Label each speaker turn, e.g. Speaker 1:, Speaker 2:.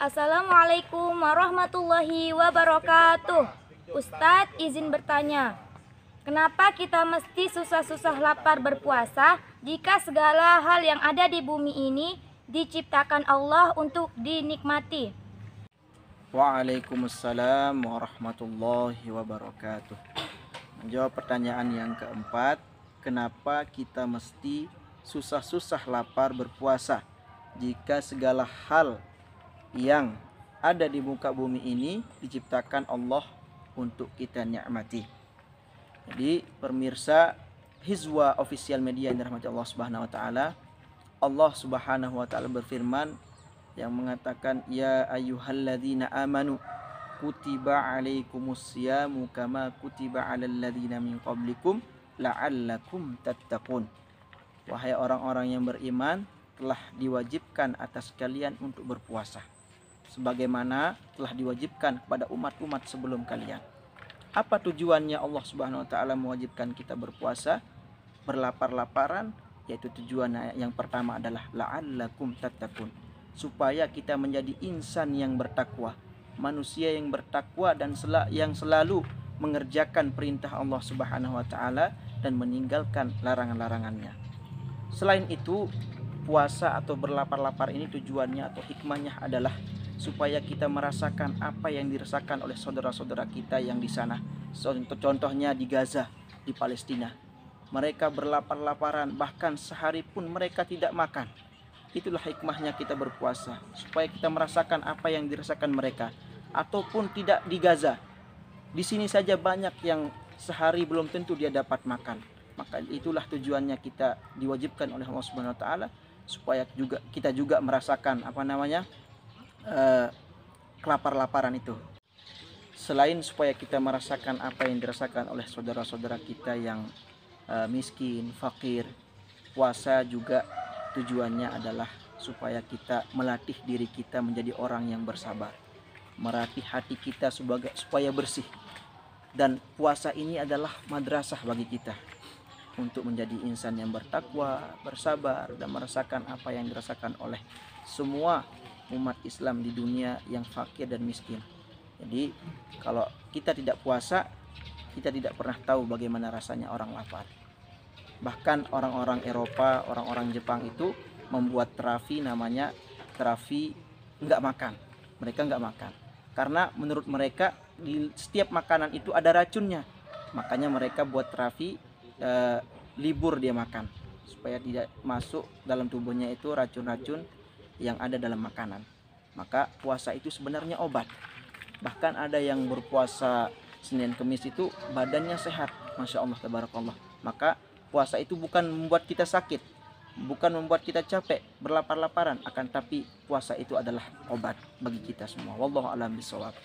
Speaker 1: Assalamualaikum warahmatullahi wabarakatuh. Ustadz izin bertanya, kenapa kita mesti susah-susah lapar berpuasa jika segala hal yang ada di bumi ini diciptakan Allah untuk dinikmati?
Speaker 2: Waalaikumsalam warahmatullahi wabarakatuh. Menjawab pertanyaan yang keempat, kenapa kita mesti susah-susah lapar berpuasa jika segala hal yang ada di muka bumi ini diciptakan Allah untuk kita nikmati. Jadi pemirsa Hizwa Official Media yang dirahmati Allah Subhanahu wa taala, Allah Subhanahu wa taala berfirman yang mengatakan, ya ayyuhalladzina amanu kutiba alaikumusyamu kama kutiba alal ladzina min qablikum la'allakum tattaqun. Wahai orang-orang yang beriman, telah diwajibkan atas kalian untuk berpuasa sebagaimana telah diwajibkan kepada umat-umat sebelum kalian. Apa tujuannya Allah Subhanahu wa taala mewajibkan kita berpuasa, berlapar-laparan? Yaitu tujuannya yang pertama adalah la'allakum tattaqun, supaya kita menjadi insan yang bertakwa, manusia yang bertakwa dan yang selalu mengerjakan perintah Allah Subhanahu wa taala dan meninggalkan larangan-larangannya. Selain itu, puasa atau berlapar-lapar ini tujuannya atau hikmahnya adalah supaya kita merasakan apa yang dirasakan oleh saudara-saudara kita yang di sana. Contohnya di Gaza, di Palestina. Mereka berlapar-laparan, bahkan sehari pun mereka tidak makan. Itulah hikmahnya kita berpuasa, supaya kita merasakan apa yang dirasakan mereka. Ataupun tidak di Gaza, di sini saja banyak yang sehari belum tentu dia dapat makan. Maka itulah tujuannya kita diwajibkan oleh Allah Subhanahu wa taala, supaya kita juga merasakan kelapar-laparan itu. Selain supaya kita merasakan apa yang dirasakan oleh saudara-saudara kita yang miskin, fakir, puasa juga tujuannya adalah supaya kita melatih diri kita menjadi orang yang bersabar, melatih hati kita supaya bersih. Dan puasa ini adalah madrasah bagi kita untuk menjadi insan yang bertakwa, bersabar, dan merasakan apa yang dirasakan oleh semua umat Islam di dunia yang fakir dan miskin. Jadi kalau kita tidak puasa, kita tidak pernah tahu bagaimana rasanya orang lapar. Bahkan orang-orang Eropa, orang-orang Jepang itu membuat terapi, namanya terapi nggak makan. Mereka nggak makan karena menurut mereka di setiap makanan itu ada racunnya. Makanya mereka buat terapi libur dia makan, supaya tidak masuk dalam tubuhnya itu racun-racun yang ada dalam makanan. Maka puasa itu sebenarnya obat. Bahkan ada yang berpuasa Senin Kemis itu badannya sehat, Masya Allah, tabarakallah. Maka puasa itu bukan membuat kita sakit, bukan membuat kita capek, berlapar-laparan, akan tapi puasa itu adalah obat bagi kita semua. Wallahu a'lam bishawab.